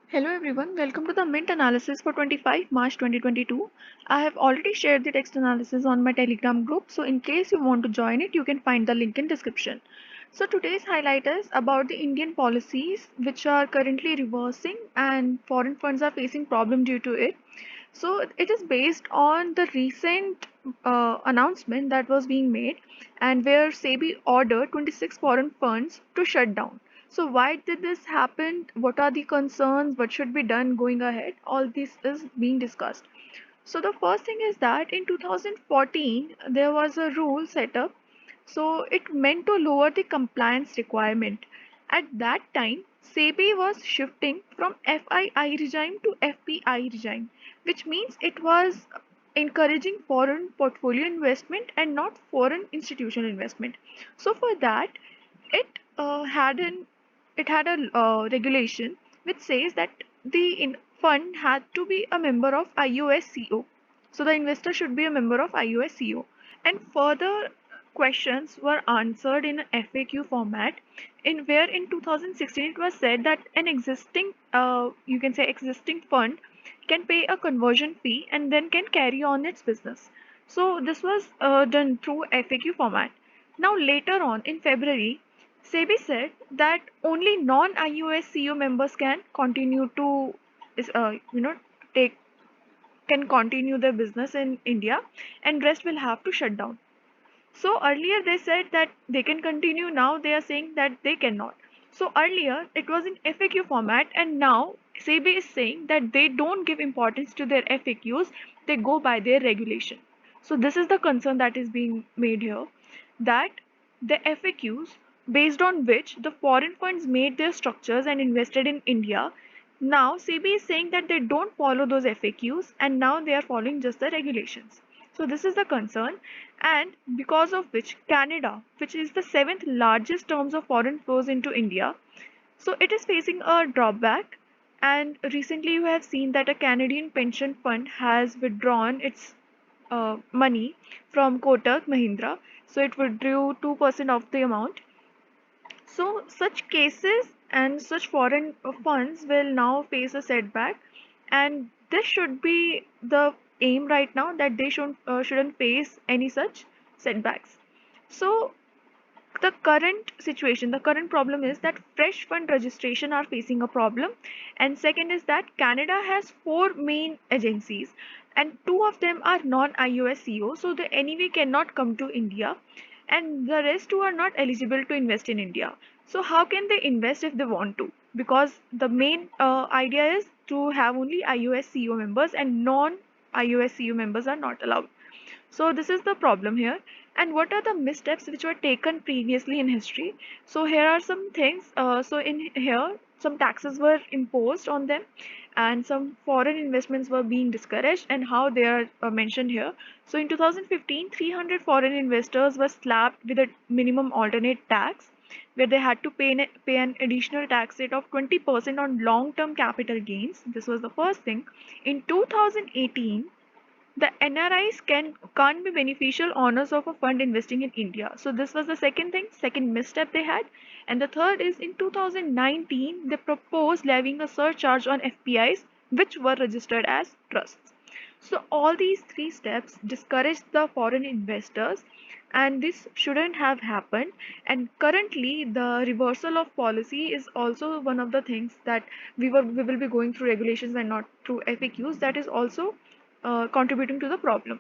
Hello everyone, welcome to the Mint analysis for 25 March 2022. I have already shared the text analysis on my Telegram group, so in case you want to join it, you can find the link in description. So today's highlight is about the Indian policies which are currently reversing and foreign funds are facing problem due to it. So it is based on the recent announcement that was being made and where SEBI ordered 26 foreign funds to shut down. So why did this happen? What are the concerns? What should be done going ahead? All this is being discussed. So the first thing is that in 2014 there was a rule set up. So it meant to lower the compliance requirement. At that time, SEBI was shifting from FII regime to FPI regime, which means it was encouraging foreign portfolio investment and not foreign institutional investment. So for that, it had a regulation which says that fund had to be a member of IUSCO. So the investor should be a member of IUSCO. And further questions were answered in a FAQ format, in where in 2016 it was said that an existing fund can pay a conversion fee and then can carry on its business. So this was done through FAQ format. Now later on in February, SEBI said that only non-IUSCO members can continue to, take can continue their business in India, and rest will have to shut down. So earlier they said that they can continue. Now they are saying that they cannot. So earlier it was in FAQ format, and now SEBI is saying that they don't give importance to their FAQs. They go by their regulation. So this is the concern that is being made here, that the FAQs based on which the foreign funds made their structures and invested in India. Now SEBI is saying that they don't follow those FAQs and now they are following just the regulations. So this is the concern, and because of which Canada, which is the seventh largest terms of foreign flows into India, so it is facing a drawback. And recently you have seen that a Canadian pension fund has withdrawn its money from Kotak Mahindra. So it withdrew 2% of the amount. So such cases and such foreign funds will now face a setback, and this should be the aim right now, that they shouldn't face any such setbacks. So the current problem is that fresh fund registration are facing a problem, and second is that Canada has four main agencies and two of them are non-IUSCO, so they anyway cannot come to India, and the rest two are not eligible to invest in India. So how can they invest if they want to? Because the main idea is to have only IUSCO members and non-IUSCO members are not allowed. So this is the problem here. And what are the missteps which were taken previously in history? So here are some things. So in here, some taxes were imposed on them, and some foreign investments were being discouraged, and how they are mentioned here. So in 2015, 300 foreign investors were slapped with a minimum alternate tax, where they had to pay an additional tax rate of 20% on long-term capital gains. This was the first thing. In 2018, the NRIs can't be beneficial owners of a fund investing in India. So this was the second thing, second misstep they had. And the third is in 2019 they proposed levying a surcharge on FPIs which were registered as trusts. So all these three steps discouraged the foreign investors, and this shouldn't have happened. And currently the reversal of policy is also one of the things that we will be going through regulations and not through FAQs. That is also contributing to the problem.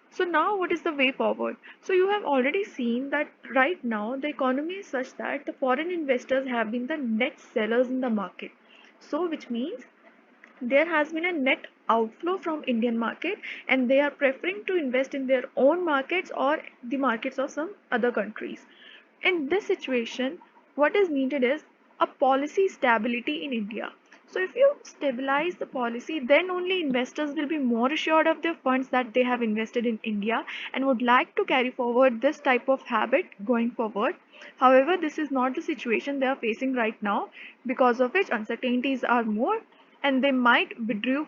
So now what is the way forward? So you have already seen that right now the economy is such that the foreign investors have been the net sellers in the market. So which means there has been a net outflow from Indian market, and they are preferring to invest in their own markets or the markets of some other countries. In this situation, what is needed is a policy stability in India. So if you stabilize the policy, then only investors will be more assured of their funds that they have invested in India and would like to carry forward this type of habit going forward. However, this is not the situation they are facing right now, because of which uncertainties are more and they might withdraw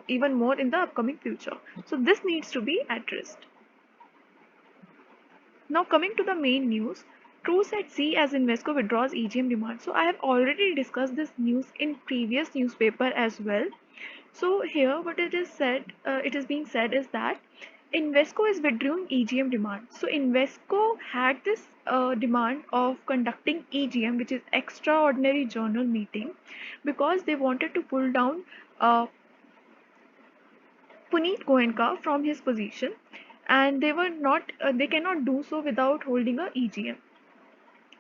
even more in the upcoming future. So this needs to be addressed. Now coming to the main news. True set C as Invesco withdraws EGM demand. So I have already discussed this news in previous newspaper as well. So here what it is being said is that Invesco is withdrawing EGM demand. So Invesco had this demand of conducting EGM, which is extraordinary journal meeting, because they wanted to pull down Puneet Goenka from his position, and they cannot do so without holding a EGM.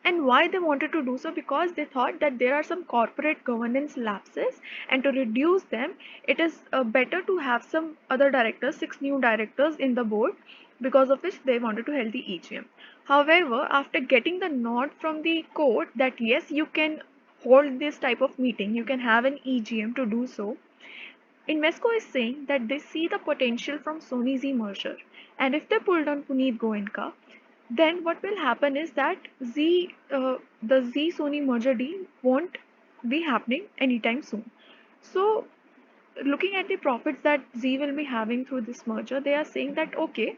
And why they wanted to do so? Because they thought that there are some corporate governance lapses, and to reduce them, it is better to have some other directors, six new directors in the board, because of which they wanted to hold the EGM. However, after getting the nod from the court that yes, you can hold this type of meeting, you can have an EGM to do so, Invesco is saying that they see the potential from Sony-Zee merger, and if they pull down Puneet Goenka, then what will happen is that the Z Sony merger deal won't be happening anytime soon. So, looking at the profits that Z will be having through this merger, they are saying that okay,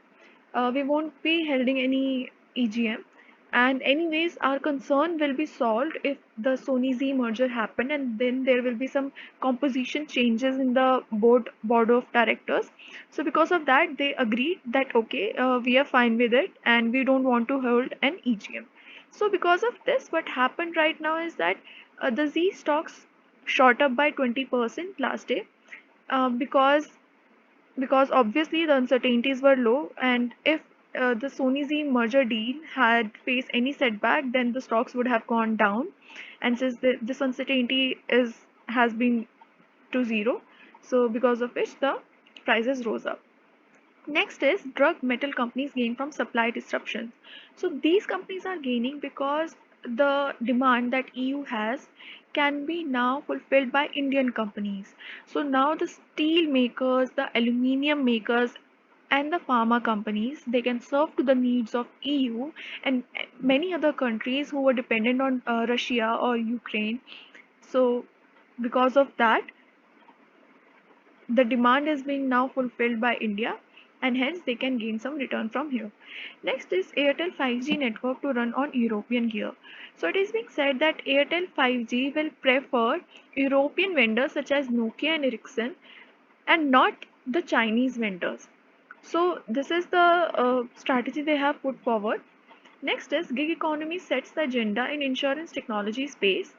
we won't be holding any EGM, and anyways, our concern will be solved if the Sony-Zee merger happened, and then there will be some composition changes in the board of directors. So because of that, they agreed that okay, we are fine with it, and we don't want to hold an EGM. So because of this, what happened right now is that the Z stocks shot up by 20% last day, because obviously the uncertainties were low, and if the Sony-Z merger deal had faced any setback, then the stocks would have gone down. And since this uncertainty has been to zero, so because of which the prices rose up. Next is drug metal companies gain from supply disruptions. So these companies are gaining because the demand that EU has can be now fulfilled by Indian companies. So now the steel makers, the aluminium makers, and the pharma companies, they can serve to the needs of EU and many other countries who were dependent on Russia or Ukraine. So because of that, the demand is being now fulfilled by India, and hence they can gain some return from here. Next is Airtel 5G network to run on European gear. So it is being said that Airtel 5G will prefer European vendors such as Nokia and Ericsson, and not the Chinese vendors. So this is the strategy they have put forward. Next is gig economy sets the agenda in insurance technology space.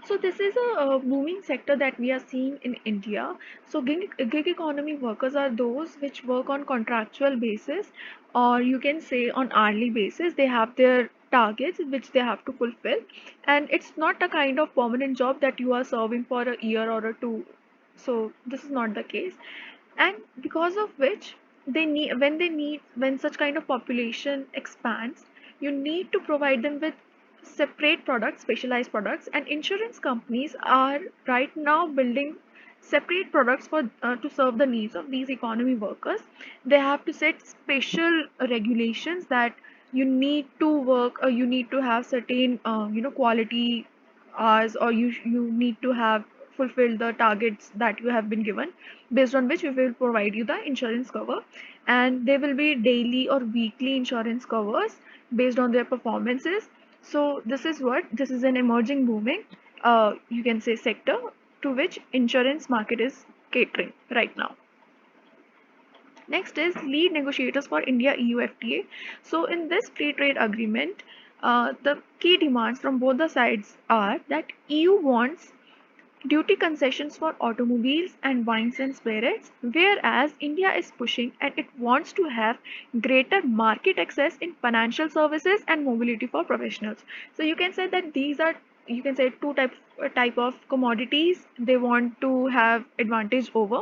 So this is a booming sector that we are seeing in India. So gig economy workers are those which work on contractual basis, or you can say on hourly basis. They have their targets which they have to fulfill, and it's not a kind of permanent job that you are serving for a year or a two. So this is not the case, and because of which when such kind of population expands, you need to provide them with separate products, specialized products, and insurance companies are right now building separate products for to serve the needs of these economy workers. They have to set special regulations that you need to work, or you need to have certain quality hours, or you need to have fulfilled the targets that you have been given, based on which we will provide you the insurance cover. And there will be daily or weekly insurance covers based on their performances. So this is an emerging booming you can say sector, to which insurance market is catering right now. Next is lead negotiators for India EU FTA. So in this free trade agreement, the key demands from both the sides are that EU wants duty concessions for automobiles and wines and spirits, whereas India is pushing and it wants to have greater market access in financial services and mobility for professionals. So you can say that these are, you can say, type of commodities they want to have advantage over.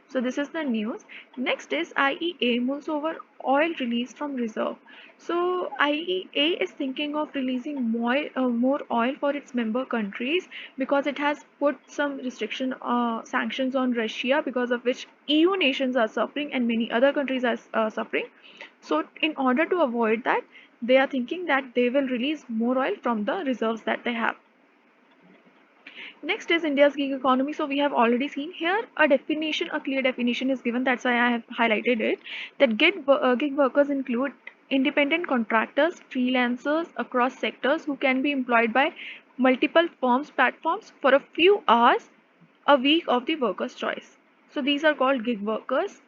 So this is the news. Next is IEA moves over oil release from reserve. So IEA is thinking of releasing more oil for its member countries, because it has put some restriction sanctions on Russia, because of which EU nations are suffering and many other countries are suffering. So in order to avoid that, they are thinking that they will release more oil from the reserves that they have. Next is India's gig economy. So we have already seen here a clear definition is given. That's why I have highlighted it. That gig workers include independent contractors, freelancers across sectors who can be employed by multiple firms, platforms for a few hours a week of the worker's choice. So these are called gig workers.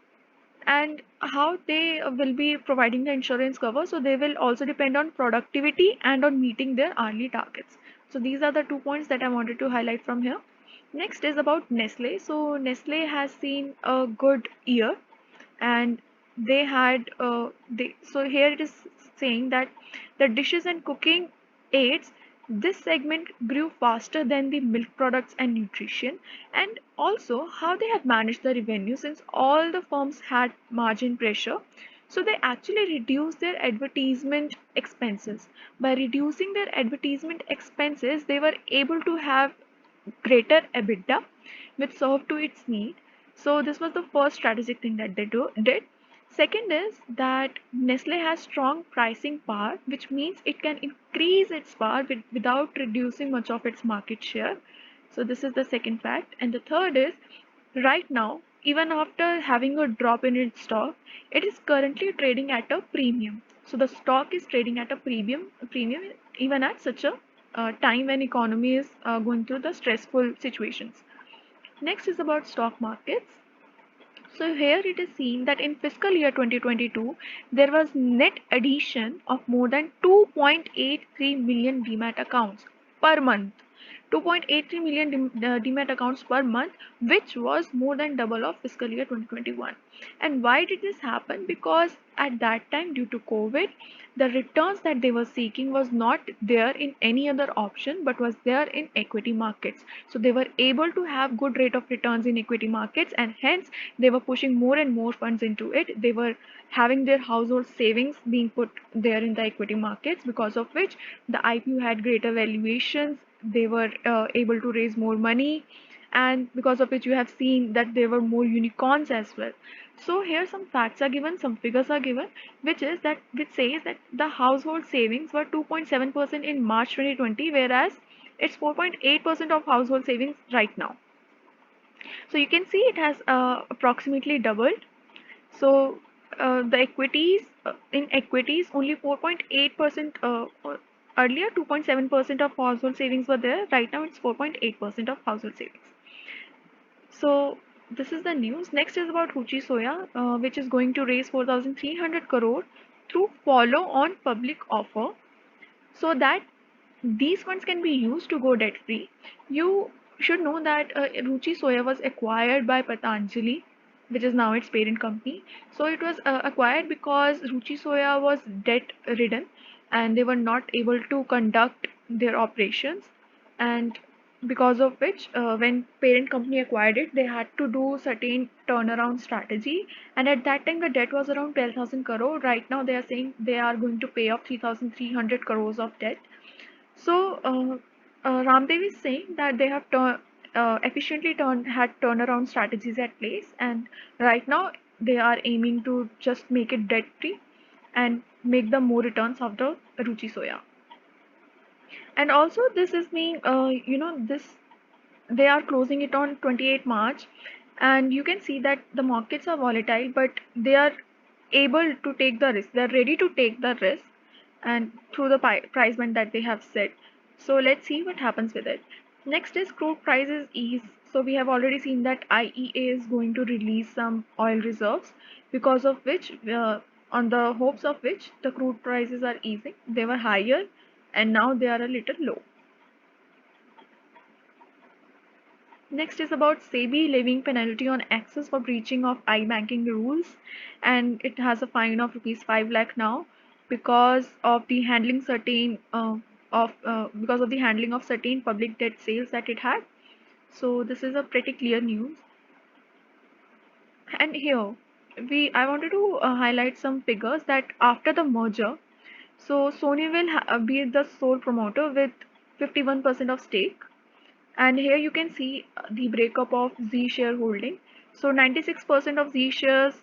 And how they will be providing the insurance cover, so they will also depend on productivity and on meeting their hourly targets. So these are the 2 points that I wanted to highlight from here. Next is about Nestle. So Nestle has seen a good year, and they had so here it is saying that the dishes and cooking aids, this segment grew faster than the milk products and nutrition, and also how they have managed the revenue since all the firms had margin pressure. So they actually reduced their advertisement expenses. By reducing their advertisement expenses, they were able to have greater EBITDA, which served to its need. So this was the first strategic thing that did. Second is that Nestle has strong pricing power, which means it can increase its power without reducing much of its market share. So this is the second fact. And the third is, right now, even after having a drop in its stock, it is currently trading at a premium. So the stock is trading at a premium even at such a time when economy is going through the stressful situations. Next is about stock markets. So here it is seen that in fiscal year 2022, there was net addition of more than 2.83 million demat accounts per month. 2.83 million demat accounts per month, which was more than double of fiscal year 2021. And why did this happen? Because at that time, due to COVID, the returns that they were seeking was not there in any other option, but was there in equity markets. So they were able to have good rate of returns in equity markets, and hence they were pushing more and more funds into it. They were having their household savings being put there in the equity markets, because of which the IPO had greater valuations. They were able to raise more money, and because of which you have seen that there were more unicorns as well. So here some facts are given, some figures are given, which says that the household savings were 2.7% in March 2020, whereas it's 4.8% of household savings right now. So you can see it has approximately doubled. So the equities, in equities only 4.8%, earlier 2.7% of household savings were there. Right now it's 4.8% of household savings. So this is the news. Next is about Uchi Soya, which is going to raise 4,300 crore through follow on public offer, so that these funds can be used to go debt free. You should know that Ruchi Soya was acquired by Patanjali, which is now its parent company. So it was acquired because Ruchi Soya was debt ridden, and they were not able to conduct their operations. And because of which, when parent company acquired it, they had to do certain turnaround strategy. And at that time, the debt was around 12,000 crore. Right now, they are saying they are going to pay off 3,300 crores of debt. So Ramdev is saying that they have efficiently had turnaround strategies at place, and right now they are aiming to just make it debt free and make the more returns of the Ruchi Soya. And also this is being, this they are closing it on 28 March, and you can see that the markets are volatile, but they are able to take the risk. They are ready to take the risk, and through the price band that they have set. So let's see what happens with it. Next is crude prices ease. So we have already seen that IEA is going to release some oil reserves, because of which, on the hopes of which, the crude prices are easing. They were higher, and now they are a little low. Next is about Sebi levying penalty on access for breaching of iBanking rules, and it has a fine of rupees 5 lakh now, because of the handling certain because of the handling of certain public debt sales that it had. So this is a pretty clear news. And here I wanted to highlight some figures that after the merger, so Sony will be the sole promoter with 51% of stake. And here you can see the breakup of Z shareholding. So 96% of Z shares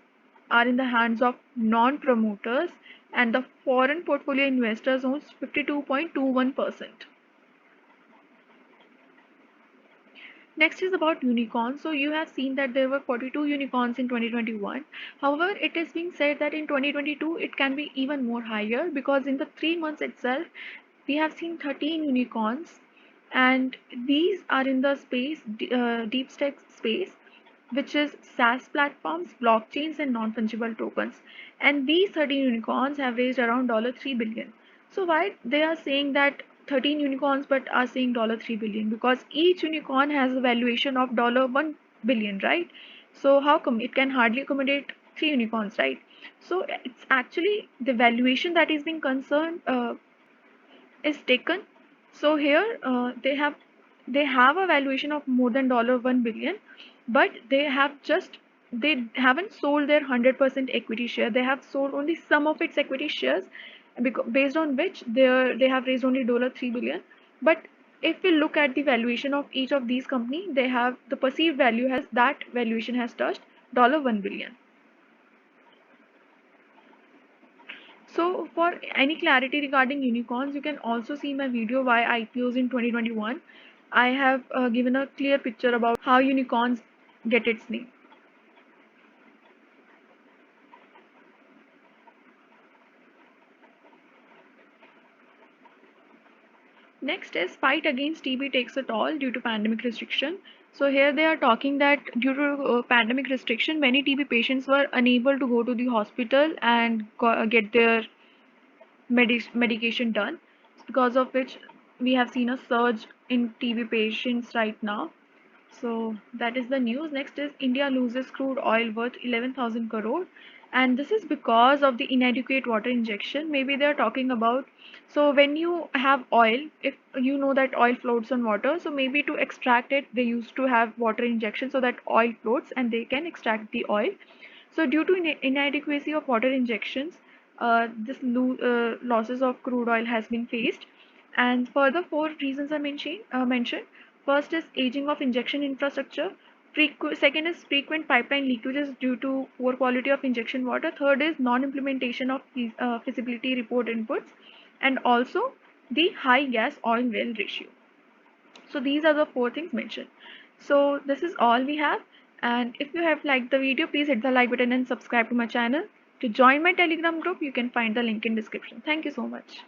are in the hands of non-promoters, and the foreign portfolio investors owns 52.21%. Next is about unicorns. So you have seen that there were 42 unicorns in 2021. However, it is being said that in 2022 it can be even more higher, because in the 3 months itself we have seen 13 unicorns, and these are in the deep tech space, which is SaaS platforms, blockchains, and non-fungible tokens. And these 13 unicorns have raised around $3 billion. So why they are saying that 13 unicorns but are saying $3 billion? Because each unicorn has a valuation of $1 billion, right? So how come it can hardly accommodate three unicorns, right? So it's actually the valuation that is being concerned is taken. So here they have a valuation of more than $1 billion, but they haven't sold their 100% equity share. They have sold only some of its equity shares, because based on which they have raised only $3 billion. But if we look at the valuation of each of these companies, they have the perceived value has that valuation has touched $1 billion. So for any clarity regarding unicorns, you can also see my video why IPOs in 2021. I have given a clear picture about how unicorns get its name. Next is fight against TB takes a toll due to pandemic restriction. So here they are talking that due to pandemic restriction, many TB patients were unable to go to the hospital and get their medication done, because of which we have seen a surge in TB patients right now. So that is the news. Next is India loses crude oil worth 11,000 crore, and this is because of the inadequate water injection. Maybe they are talking about, so when you have oil, if you know that oil floats on water, so maybe to extract it they used to have water injection so that oil floats and they can extract the oil. So due to inadequacy of water injections, losses of crude oil has been faced. And further four reasons are mentioned. First is aging of injection infrastructure. Second is frequent pipeline leakages due to poor quality of injection water. Third is non-implementation of feasibility report inputs, and also the high gas oil well ratio. So these are the four things mentioned. So this is all we have. And if you have liked the video, please hit the like button and subscribe to my channel. To join my Telegram group, you can find the link in description. Thank you so much.